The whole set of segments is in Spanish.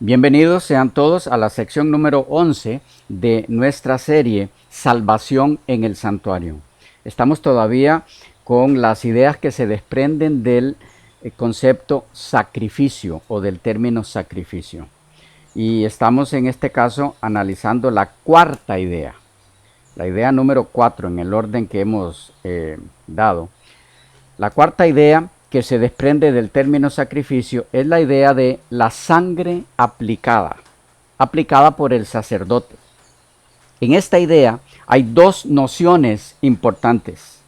Bienvenidos sean todos a la sección número 11 de nuestra serie Salvación en el Santuario. Estamos todavía con las ideas que se desprenden del concepto sacrificio o del término sacrificio. Y estamos en este caso analizando la cuarta idea, la idea número 4 en el orden que hemos dado. La cuarta idea que se desprende del término sacrificio es la idea de la sangre aplicada por el sacerdote. En esta idea hay dos nociones importantes.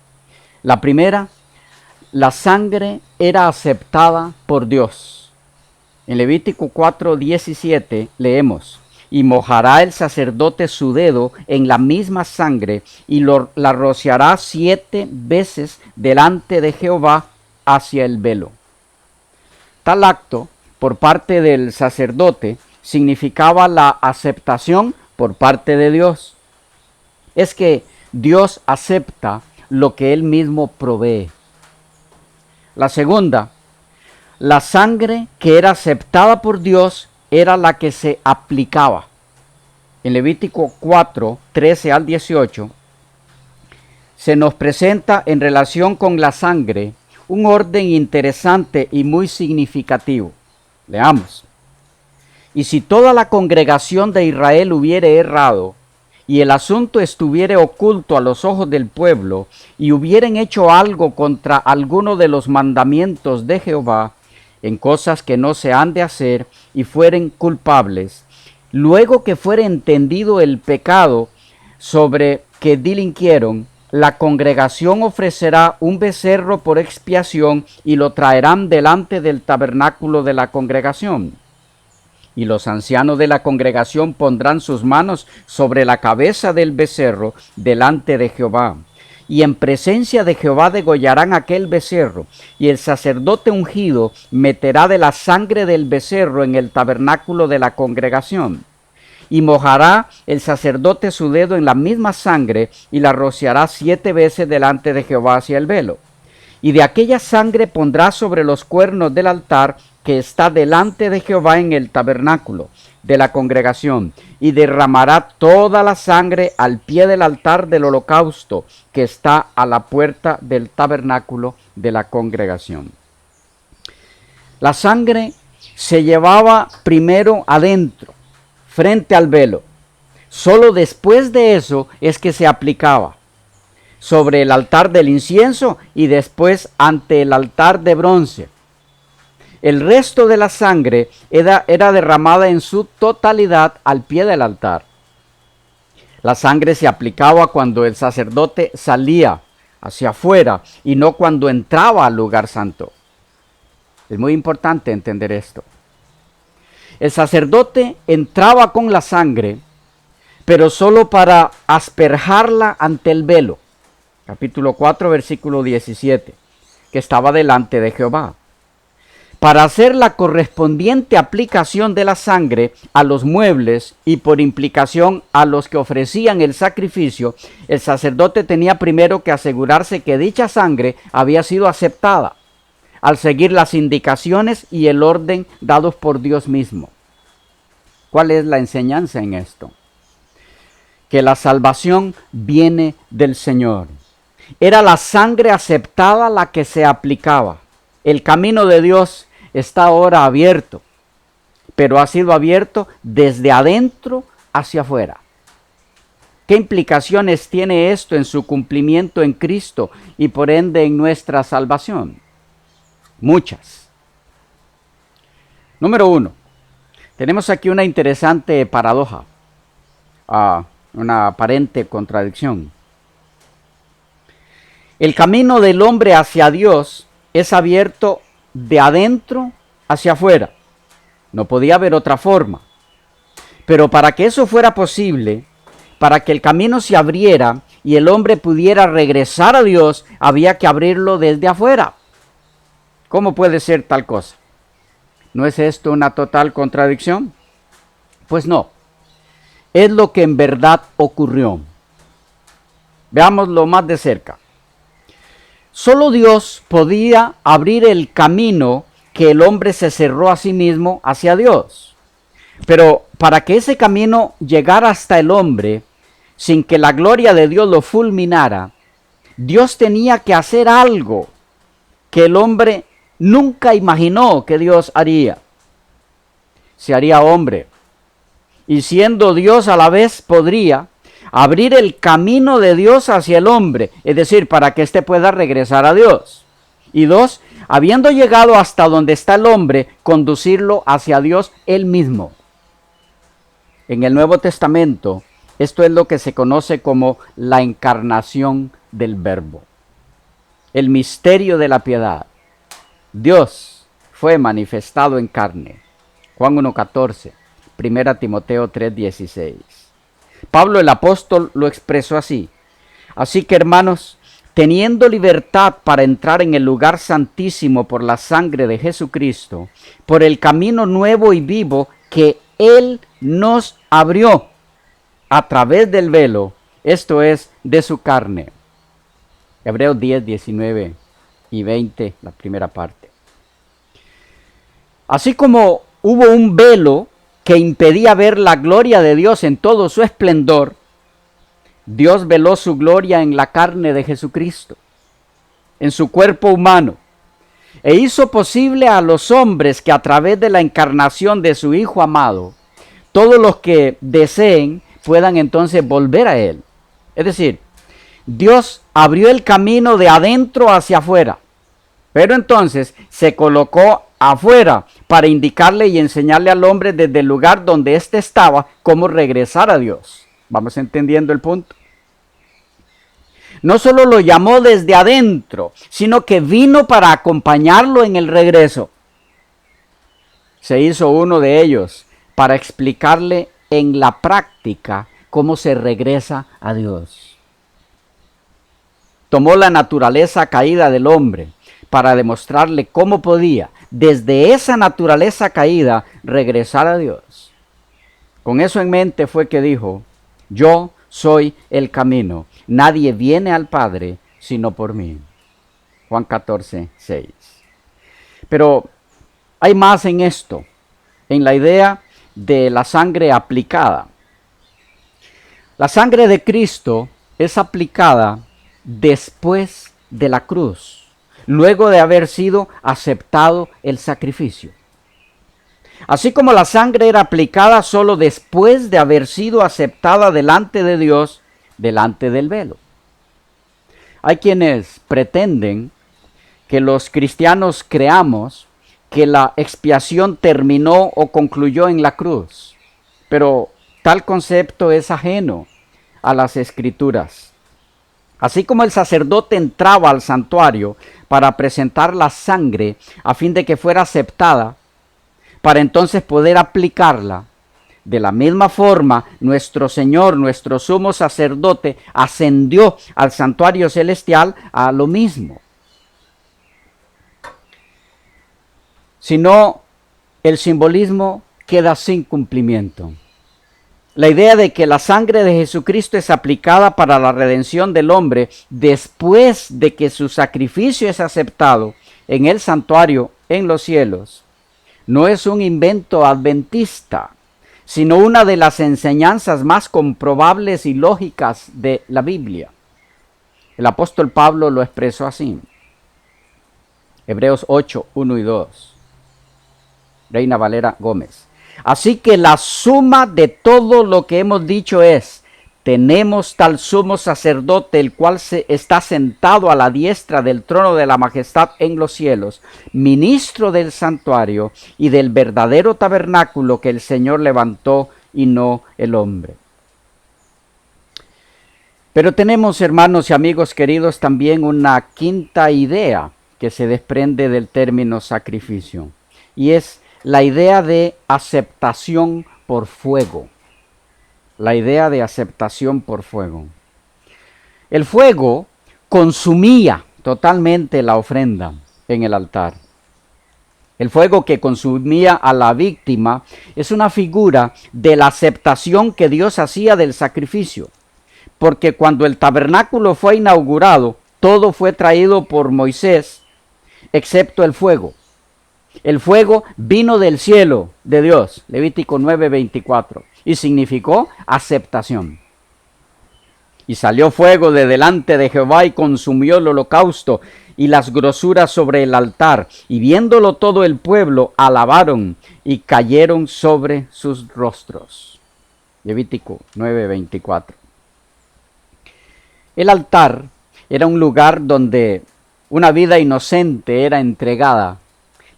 La primera, la sangre era aceptada por Dios. En Levítico 4:17 leemos: y mojará el sacerdote su dedo en la misma sangre y la rociará 7 veces delante de Jehová hacia el velo. Tal acto por parte del sacerdote significaba la aceptación por parte de Dios. Es que Dios acepta lo que Él mismo provee. La segunda, la sangre que era aceptada por Dios era la que se aplicaba. En Levítico 4, 13 al 18, se nos presenta en relación con la sangre un orden interesante y muy significativo. Leamos. Y si toda la congregación de Israel hubiere errado, y el asunto estuviere oculto a los ojos del pueblo, y hubieren hecho algo contra alguno de los mandamientos de Jehová, en cosas que no se han de hacer, y fueren culpables, luego que fuere entendido el pecado sobre que delinquieron, la congregación ofrecerá un becerro por expiación y lo traerán delante del tabernáculo de la congregación. Y los ancianos de la congregación pondrán sus manos sobre la cabeza del becerro delante de Jehová. Y en presencia de Jehová degollarán aquel becerro, y el sacerdote ungido meterá de la sangre del becerro en el tabernáculo de la congregación. Y mojará el sacerdote su dedo en la misma sangre, y la rociará 7 veces delante de Jehová hacia el velo. Y de aquella sangre pondrá sobre los cuernos del altar que está delante de Jehová en el tabernáculo de la congregación, y derramará toda la sangre al pie del altar del holocausto que está a la puerta del tabernáculo de la congregación. La sangre se llevaba primero adentro, frente al velo. Solo después de eso es que se aplicaba sobre el altar del incienso y después ante el altar de bronce. El resto de la sangre era derramada en su totalidad al pie del altar. La sangre se aplicaba cuando el sacerdote salía hacia afuera y no cuando entraba al lugar santo. Es muy importante entender esto. El sacerdote entraba con la sangre, pero solo para asperjarla ante el velo. Capítulo 4, versículo 17, que estaba delante de Jehová. Para hacer la correspondiente aplicación de la sangre a los muebles y por implicación a los que ofrecían el sacrificio, el sacerdote tenía primero que asegurarse que dicha sangre había sido aceptada, al seguir las indicaciones y el orden dados por Dios mismo. ¿Cuál es la enseñanza en esto? Que la salvación viene del Señor. Era la sangre aceptada la que se aplicaba. El camino de Dios está ahora abierto, pero ha sido abierto desde adentro hacia afuera. ¿Qué implicaciones tiene esto en su cumplimiento en Cristo y por ende en nuestra salvación? Muchas. Número 1. Tenemos aquí una interesante paradoja, una aparente contradicción. El camino del hombre hacia Dios es abierto de adentro hacia afuera. No podía haber otra forma. Pero para que eso fuera posible, para que el camino se abriera y el hombre pudiera regresar a Dios, había que abrirlo desde afuera. ¿Cómo puede ser tal cosa? ¿No es esto una total contradicción? Pues no. Es lo que en verdad ocurrió. Veámoslo más de cerca. Solo Dios podía abrir el camino que el hombre se cerró a sí mismo hacia Dios. Pero para que ese camino llegara hasta el hombre, sin que la gloria de Dios lo fulminara, Dios tenía que hacer algo que el hombre nunca imaginó que Dios haría. Se haría hombre. Y siendo Dios a la vez podría abrir el camino de Dios hacia el hombre, es decir, para que éste pueda regresar a Dios. Y dos, habiendo llegado hasta donde está el hombre, conducirlo hacia Dios él mismo. En el Nuevo Testamento, esto es lo que se conoce como la encarnación del Verbo. El misterio de la piedad. Dios fue manifestado en carne. Juan 1:14, 1 Timoteo 3:16. Pablo el apóstol lo expresó así. Así que, hermanos, teniendo libertad para entrar en el lugar santísimo por la sangre de Jesucristo, por el camino nuevo y vivo que Él nos abrió a través del velo, esto es, de su carne. Hebreos 10, 19 y 20, la primera parte. Así como hubo un velo que impedía ver la gloria de Dios en todo su esplendor, Dios veló su gloria en la carne de Jesucristo, en su cuerpo humano, e hizo posible a los hombres que a través de la encarnación de su Hijo amado, todos los que deseen puedan entonces volver a Él. Es decir, Dios abrió el camino de adentro hacia afuera, pero entonces se colocó afuera para indicarle y enseñarle al hombre desde el lugar donde éste estaba cómo regresar a Dios. ¿Vamos entendiendo el punto? No solo lo llamó desde adentro, sino que vino para acompañarlo en el regreso. Se hizo uno de ellos para explicarle en la práctica cómo se regresa a Dios. Tomó la naturaleza caída del hombre para demostrarle cómo podía, desde esa naturaleza caída, regresar a Dios. Con eso en mente fue que dijo, yo soy el camino, nadie viene al Padre sino por mí. Juan 14, 6. Pero hay más en esto, en la idea de la sangre aplicada. La sangre de Cristo es aplicada después de la cruz, luego de haber sido aceptado el sacrificio. Así como la sangre era aplicada solo después de haber sido aceptada delante de Dios, delante del velo. Hay quienes pretenden que los cristianos creamos que la expiación terminó o concluyó en la cruz, pero tal concepto es ajeno a las Escrituras. Así como el sacerdote entraba al santuario para presentar la sangre a fin de que fuera aceptada, para entonces poder aplicarla, de la misma forma nuestro Señor, nuestro sumo sacerdote, ascendió al santuario celestial a lo mismo. Si no, el simbolismo queda sin cumplimiento. La idea de que la sangre de Jesucristo es aplicada para la redención del hombre después de que su sacrificio es aceptado en el santuario en los cielos, no es un invento adventista, sino una de las enseñanzas más comprobables y lógicas de la Biblia. El apóstol Pablo lo expresó así. Hebreos 8, 1 y 2. Reina Valera Gómez. Así que la suma de todo lo que hemos dicho es, tenemos tal sumo sacerdote, el cual está sentado a la diestra del trono de la majestad en los cielos, ministro del santuario y del verdadero tabernáculo que el Señor levantó y no el hombre. Pero tenemos, hermanos y amigos queridos, también una quinta idea que se desprende del término sacrificio, y es la idea de aceptación por fuego. La idea de aceptación por fuego. El fuego consumía totalmente la ofrenda en el altar. El fuego que consumía a la víctima es una figura de la aceptación que Dios hacía del sacrificio. Porque cuando el tabernáculo fue inaugurado, todo fue traído por Moisés, excepto el fuego. El fuego vino del cielo de Dios, Levítico 9:24, y significó aceptación. Y salió fuego de delante de Jehová y consumió el holocausto y las grosuras sobre el altar. Y viéndolo todo el pueblo, alabaron y cayeron sobre sus rostros. Levítico 9:24. El altar era un lugar donde una vida inocente era entregada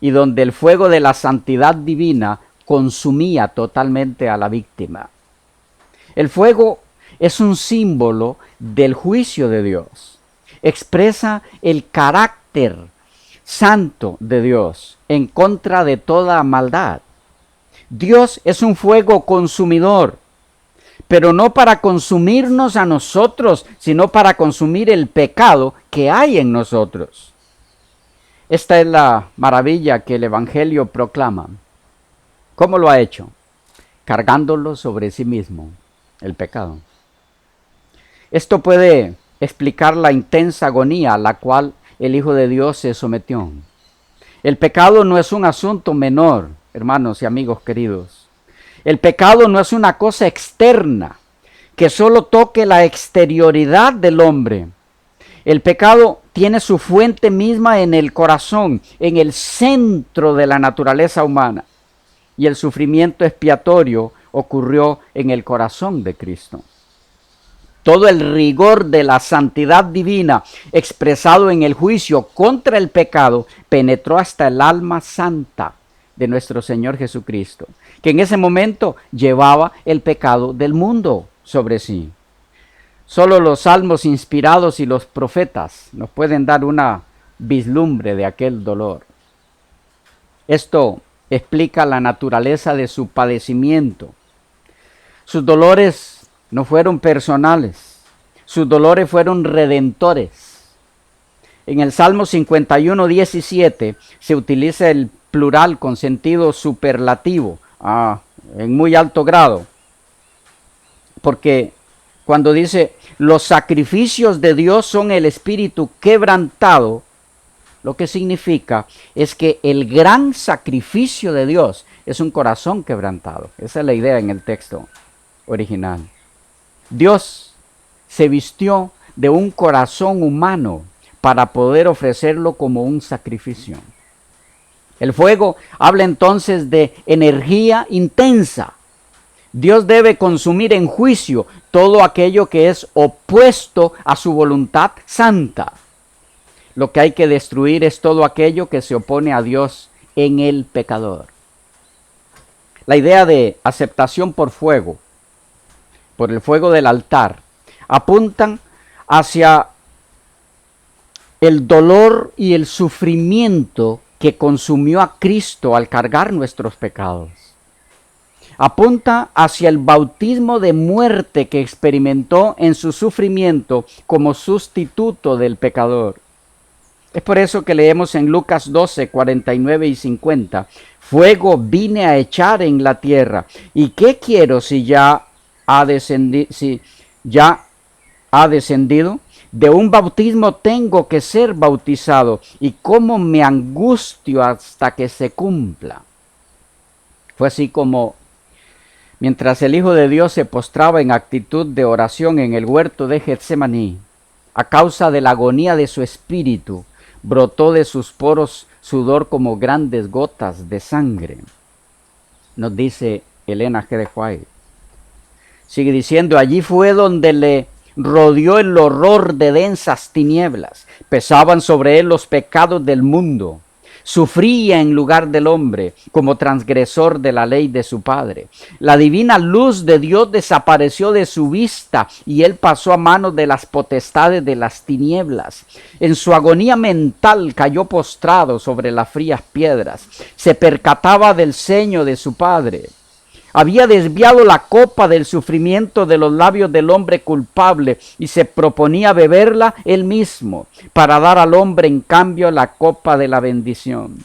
y donde el fuego de la santidad divina consumía totalmente a la víctima. El fuego es un símbolo del juicio de Dios. Expresa el carácter santo de Dios en contra de toda maldad. Dios es un fuego consumidor, pero no para consumirnos a nosotros, sino para consumir el pecado que hay en nosotros. Esta es la maravilla que el Evangelio proclama. ¿Cómo lo ha hecho? Cargándolo sobre sí mismo, el pecado. Esto puede explicar la intensa agonía a la cual el Hijo de Dios se sometió. El pecado no es un asunto menor, hermanos y amigos queridos. El pecado no es una cosa externa que solo toque la exterioridad del hombre. El pecado tiene su fuente misma en el corazón, en el centro de la naturaleza humana. Y el sufrimiento expiatorio ocurrió en el corazón de Cristo. Todo el rigor de la santidad divina expresado en el juicio contra el pecado penetró hasta el alma santa de nuestro Señor Jesucristo, que en ese momento llevaba el pecado del mundo sobre sí. Solo los salmos inspirados y los profetas nos pueden dar una vislumbre de aquel dolor. Esto explica la naturaleza de su padecimiento. Sus dolores no fueron personales, sus dolores fueron redentores. En el Salmo 51:17 se utiliza el plural con sentido superlativo, en muy alto grado, porque cuando dice los sacrificios de Dios son el espíritu quebrantado, lo que significa es que el gran sacrificio de Dios es un corazón quebrantado. Esa es la idea en el texto original. Dios se vistió de un corazón humano para poder ofrecerlo como un sacrificio. El fuego habla entonces de energía intensa. Dios debe consumir en juicio todo aquello que es opuesto a su voluntad santa. Lo que hay que destruir es todo aquello que se opone a Dios en el pecador. La idea de aceptación por fuego, por el fuego del altar, apuntan hacia el dolor y el sufrimiento que consumió a Cristo al cargar nuestros pecados. Apunta hacia el bautismo de muerte que experimentó en su sufrimiento como sustituto del pecador. Es por eso que leemos en Lucas 12, 49 y 50, fuego vine a echar en la tierra, ¿y qué quiero si ya ha descendido? De un bautismo tengo que ser bautizado, y cómo me angustio hasta que se cumpla. Fue así como, mientras el Hijo de Dios se postraba en actitud de oración en el huerto de Getsemaní, a causa de la agonía de su espíritu, brotó de sus poros sudor como grandes gotas de sangre. Nos dice Elena G. de White. Sigue diciendo, allí fue donde le rodeó el horror de densas tinieblas. Pesaban sobre él los pecados del mundo. Sufría en lugar del hombre como transgresor de la ley de su padre. La divina luz de Dios desapareció de su vista y él pasó a manos de las potestades de las tinieblas. En su agonía mental cayó postrado sobre las frías piedras. Se percataba del ceño de su padre. Había desviado la copa del sufrimiento de los labios del hombre culpable y se proponía beberla él mismo para dar al hombre en cambio la copa de la bendición.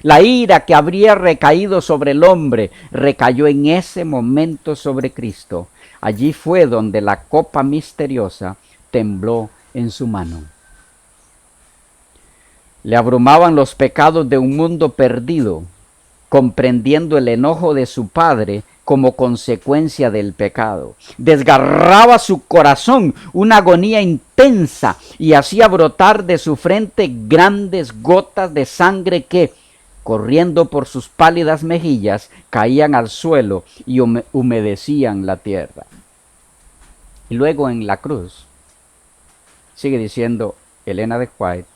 La ira que habría recaído sobre el hombre recayó en ese momento sobre Cristo. Allí fue donde la copa misteriosa tembló en su mano. Le abrumaban los pecados de un mundo perdido, comprendiendo el enojo de su padre como consecuencia del pecado. Desgarraba su corazón una agonía intensa y hacía brotar de su frente grandes gotas de sangre que, corriendo por sus pálidas mejillas, caían al suelo y humedecían la tierra. Y luego en la cruz, sigue diciendo Elena de White,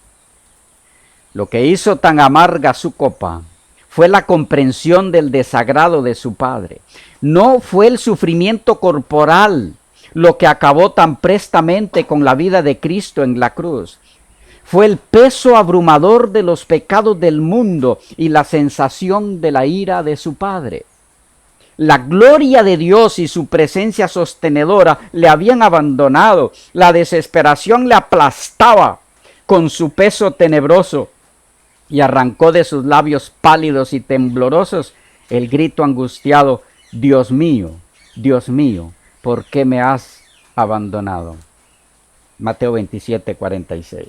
lo que hizo tan amarga su copa fue la comprensión del desagrado de su padre. No fue el sufrimiento corporal lo que acabó tan prestamente con la vida de Cristo en la cruz. Fue el peso abrumador de los pecados del mundo y la sensación de la ira de su padre. La gloria de Dios y su presencia sostenedora le habían abandonado. La desesperación le aplastaba con su peso tenebroso y arrancó de sus labios pálidos y temblorosos el grito angustiado: Dios mío, ¿por qué me has abandonado? Mateo 27, 46.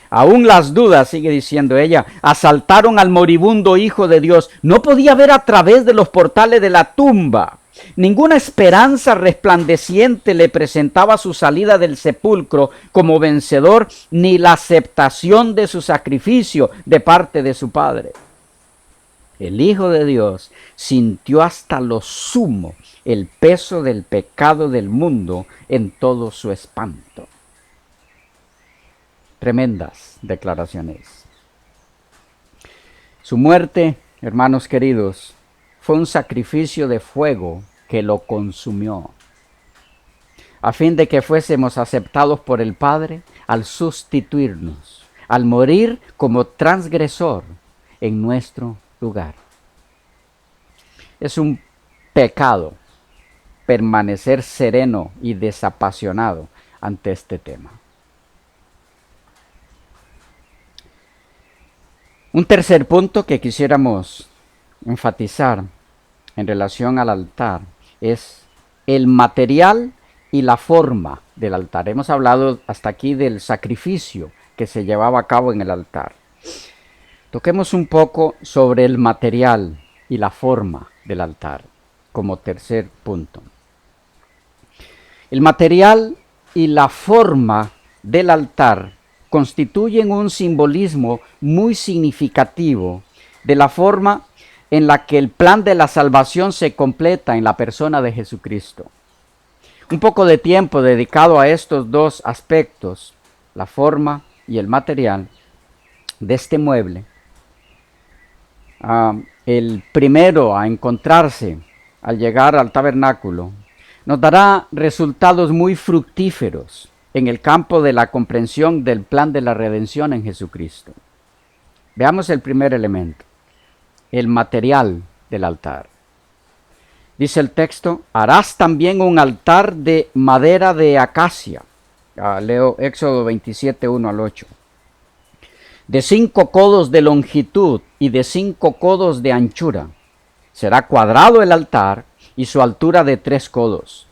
Aún las dudas, sigue diciendo ella, asaltaron al moribundo Hijo de Dios. No podía ver a través de los portales de la tumba. Ninguna esperanza resplandeciente le presentaba su salida del sepulcro como vencedor, ni la aceptación de su sacrificio de parte de su Padre. El Hijo de Dios sintió hasta lo sumo el peso del pecado del mundo en todo su espanto. Tremendas declaraciones. Su muerte, hermanos queridos, fue un sacrificio de fuego que lo consumió, a fin de que fuésemos aceptados por el Padre al sustituirnos, al morir como transgresor en nuestro lugar. Es un pecado permanecer sereno y desapasionado ante este tema. Un tercer punto que quisiéramos enfatizar en relación al altar es el material y la forma del altar. Hemos hablado hasta aquí del sacrificio que se llevaba a cabo en el altar. Toquemos un poco sobre el material y la forma del altar como tercer punto. El material y la forma del altar constituyen un simbolismo muy significativo de la forma en la que el plan de la salvación se completa en la persona de Jesucristo. Un poco de tiempo dedicado a estos dos aspectos, la forma y el material de este mueble. El primero a encontrarse al llegar al tabernáculo nos dará resultados muy fructíferos en el campo de la comprensión del plan de la redención en Jesucristo. Veamos el primer elemento, el material del altar. Dice el texto: harás también un altar de madera de acacia. Leo Éxodo 27, 1 al 8. De 5 codos de longitud y de 5 codos de anchura. Será cuadrado el altar y su altura de 3 codos.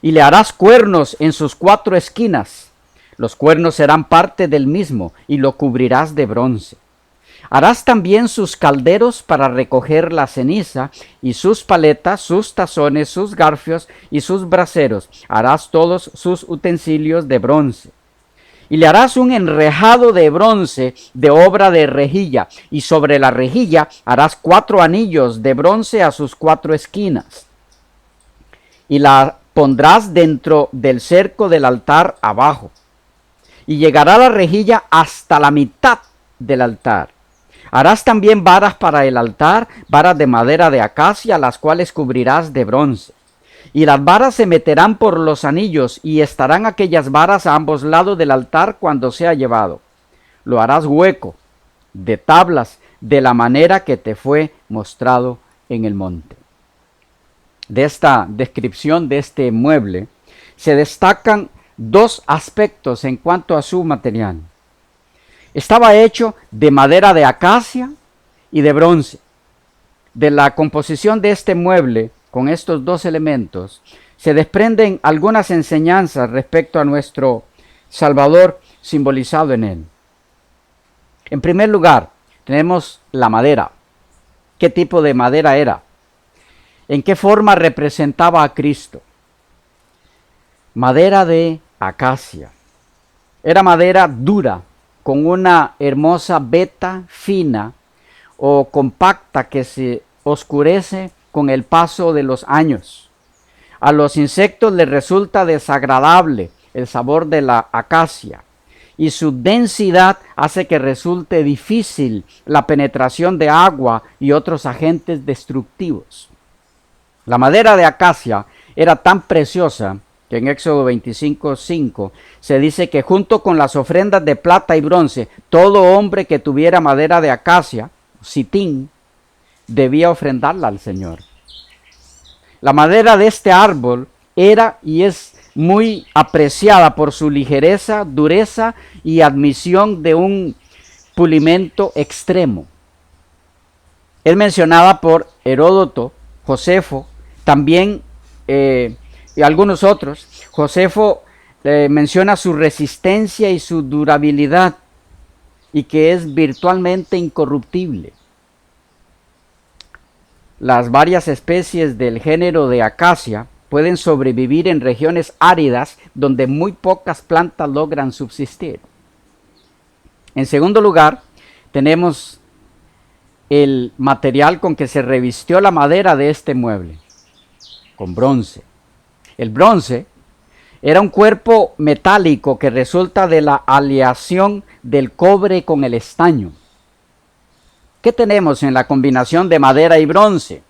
Y le harás cuernos en sus 4 esquinas. Los cuernos serán parte del mismo y lo cubrirás de bronce. Harás también sus calderos para recoger la ceniza, y sus paletas, sus tazones, sus garfios y sus braseros. Harás todos sus utensilios de bronce. Y le harás un enrejado de bronce de obra de rejilla, y sobre la rejilla harás 4 anillos de bronce a sus 4 esquinas. Y la pondrás dentro del cerco del altar abajo, y llegará la rejilla hasta la mitad del altar. Harás también varas para el altar, varas de madera de acacia, las cuales cubrirás de bronce. Y las varas se meterán por los anillos, y estarán aquellas varas a ambos lados del altar cuando sea llevado. Lo harás hueco, de tablas, de la manera que te fue mostrado en el monte. De esta descripción de este mueble se destacan 2 aspectos en cuanto a su material. Estaba hecho de madera de acacia y de bronce. De la composición de este mueble, con estos 2 elementos, se desprenden algunas enseñanzas respecto a nuestro Salvador simbolizado en él. En primer lugar, tenemos la madera. ¿Qué tipo de madera era? ¿En qué forma representaba a Cristo? Madera de acacia. Era madera dura, con una hermosa veta fina o compacta que se oscurece con el paso de los años. A los insectos les resulta desagradable el sabor de la acacia y su densidad hace que resulte difícil la penetración de agua y otros agentes destructivos. La madera de acacia era tan preciosa que en Éxodo 25:5 se dice que junto con las ofrendas de plata y bronce, todo hombre que tuviera madera de acacia, sitín, debía ofrendarla al Señor. La madera de este árbol era y es muy apreciada por su ligereza, dureza y admisión de un pulimento extremo. Es mencionada por Heródoto, Josefo, también y algunos otros. Josefo menciona su resistencia y su durabilidad y que es virtualmente incorruptible. Las varias especies del género de acacia pueden sobrevivir en regiones áridas donde muy pocas plantas logran subsistir. En segundo lugar, tenemos el material con que se revistió la madera de este mueble, con bronce. El bronce era un cuerpo metálico que resulta de la aleación del cobre con el estaño. ¿Qué tenemos en la combinación de madera y bronce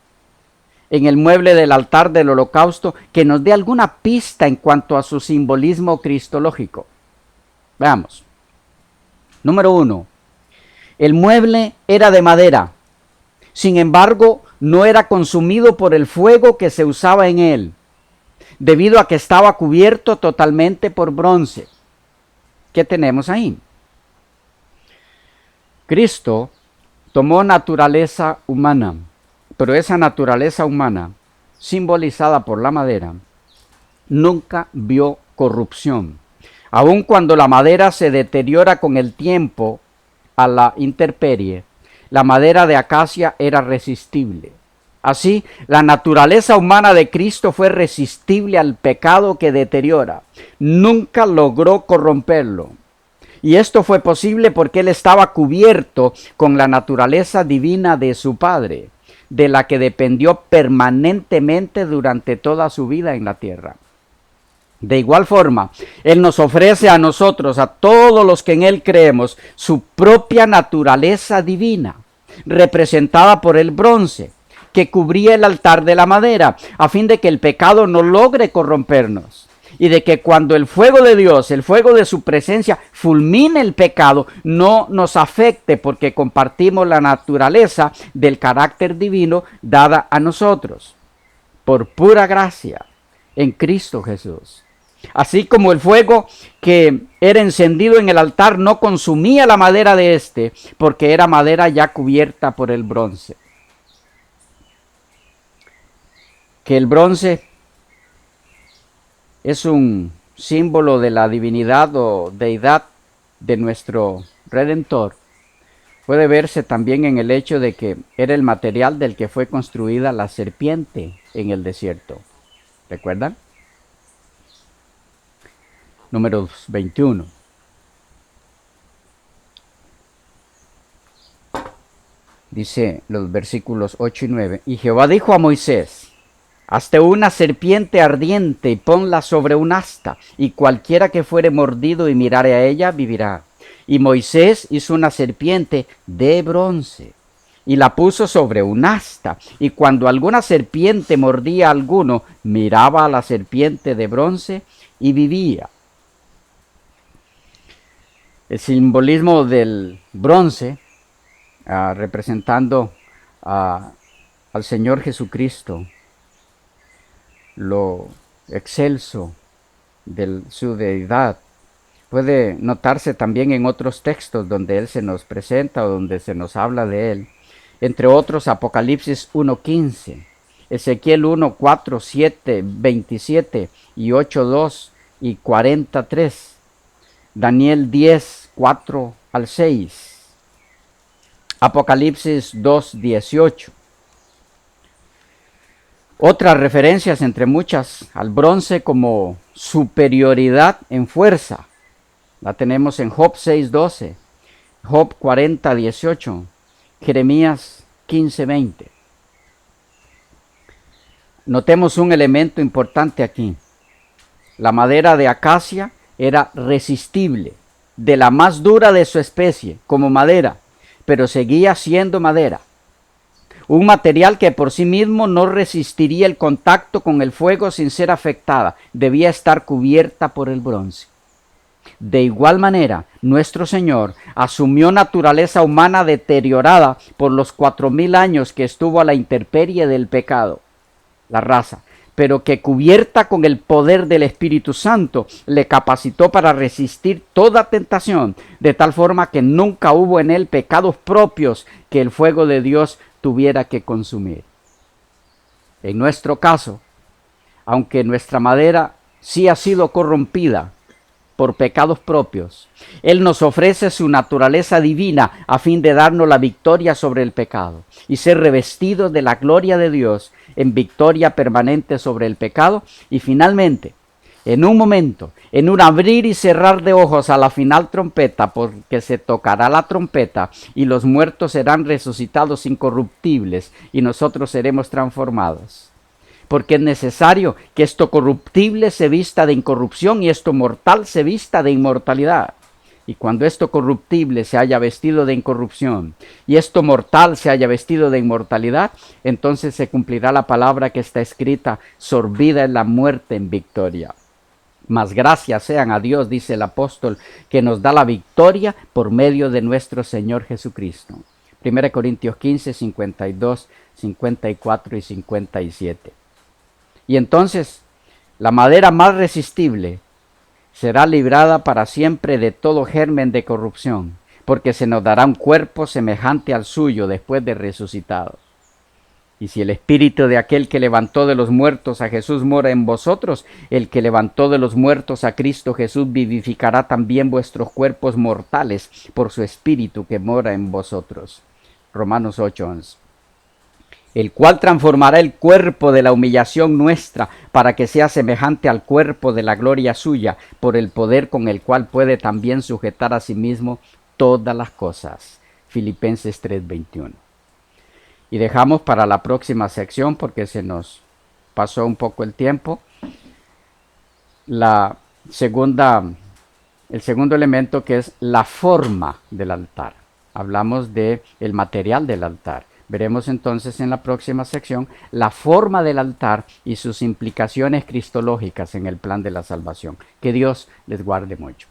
en el mueble del altar del holocausto que nos dé alguna pista en cuanto a su simbolismo cristológico? Veamos. Número 1. El mueble era de madera. Sin embargo, no era consumido por el fuego que se usaba en él, debido a que estaba cubierto totalmente por bronce. ¿Qué tenemos ahí? Cristo tomó naturaleza humana, pero esa naturaleza humana, simbolizada por la madera, nunca vio corrupción. Aun cuando la madera se deteriora con el tiempo a la intemperie, la madera de acacia era resistible. Así, la naturaleza humana de Cristo fue resistible al pecado que deteriora. Nunca logró corromperlo. Y esto fue posible porque él estaba cubierto con la naturaleza divina de su Padre, de la que dependió permanentemente durante toda su vida en la tierra. De igual forma, él nos ofrece a nosotros, a todos los que en él creemos, su propia naturaleza divina, representada por el bronce, que cubría el altar de la madera, a fin de que el pecado no logre corrompernos. Y de que cuando el fuego de Dios, el fuego de su presencia, fulmine el pecado, no nos afecte porque compartimos la naturaleza del carácter divino dada a nosotros, por pura gracia, en Cristo Jesús. Así como el fuego que era encendido en el altar no consumía la madera de éste, porque era madera ya cubierta por el bronce. Que el bronce es un símbolo de la divinidad o deidad de nuestro Redentor. Puede verse también en el hecho de que era el material del que fue construida la serpiente en el desierto. ¿Recuerdan? Número 21. Dice los versículos 8 y 9. Y Jehová dijo a Moisés: hazte una serpiente ardiente y ponla sobre un asta, y cualquiera que fuere mordido y mirare a ella vivirá. Y Moisés hizo una serpiente de bronce y la puso sobre un asta, y cuando alguna serpiente mordía a alguno, miraba a la serpiente de bronce y vivía. El simbolismo del bronce, representando al Señor Jesucristo, lo excelso de su deidad, puede notarse también en otros textos donde Él se nos presenta o donde se nos habla de Él. Entre otros, Apocalipsis 1:15, Ezequiel 1:4, 7, 27 y 8:2 y 43, Daniel 10:4 al 6, Apocalipsis 2:18. Otras referencias, entre muchas, al bronce como superioridad en fuerza. La tenemos en Job 6:12, Job 40:18, Jeremías 15:20. Notemos un elemento importante aquí. La madera de acacia era resistible, de la más dura de su especie, como madera, pero seguía siendo madera. Un material que por sí mismo no resistiría el contacto con el fuego sin ser afectada, debía estar cubierta por el bronce. De igual manera, nuestro Señor asumió naturaleza humana deteriorada por los 4000 años que estuvo a la intemperie del pecado, la raza, pero que cubierta con el poder del Espíritu Santo, le capacitó para resistir toda tentación, de tal forma que nunca hubo en él pecados propios que el fuego de Dios tuviera que consumir. En nuestro caso, aunque nuestra madera sí ha sido corrompida por pecados propios, Él nos ofrece su naturaleza divina a fin de darnos la victoria sobre el pecado y ser revestidos de la gloria de Dios en victoria permanente sobre el pecado. Y finalmente, en un momento, en un abrir y cerrar de ojos a la final trompeta, porque se tocará la trompeta y los muertos serán resucitados incorruptibles y nosotros seremos transformados. Porque es necesario que esto corruptible se vista de incorrupción y esto mortal se vista de inmortalidad. Y cuando esto corruptible se haya vestido de incorrupción y esto mortal se haya vestido de inmortalidad, entonces se cumplirá la palabra que está escrita: sorbida es la muerte en victoria. Mas gracias sean a Dios, dice el apóstol, que nos da la victoria por medio de nuestro Señor Jesucristo. 1 Corintios 15, 52, 54 y 57. Y entonces la madera más resistible será librada para siempre de todo germen de corrupción, porque se nos dará un cuerpo semejante al suyo después de resucitado. Y si el espíritu de aquel que levantó de los muertos a Jesús mora en vosotros, el que levantó de los muertos a Cristo Jesús vivificará también vuestros cuerpos mortales por su espíritu que mora en vosotros. Romanos 8:11. El cual transformará el cuerpo de la humillación nuestra para que sea semejante al cuerpo de la gloria suya, por el poder con el cual puede también sujetar a sí mismo todas las cosas. Filipenses 3:21. Y dejamos para la próxima sección, porque se nos pasó un poco el tiempo, el segundo elemento, que es la forma del altar. Hablamos del material del altar. Veremos entonces en la próxima sección la forma del altar y sus implicaciones cristológicas en el plan de la salvación. Que Dios les guarde mucho.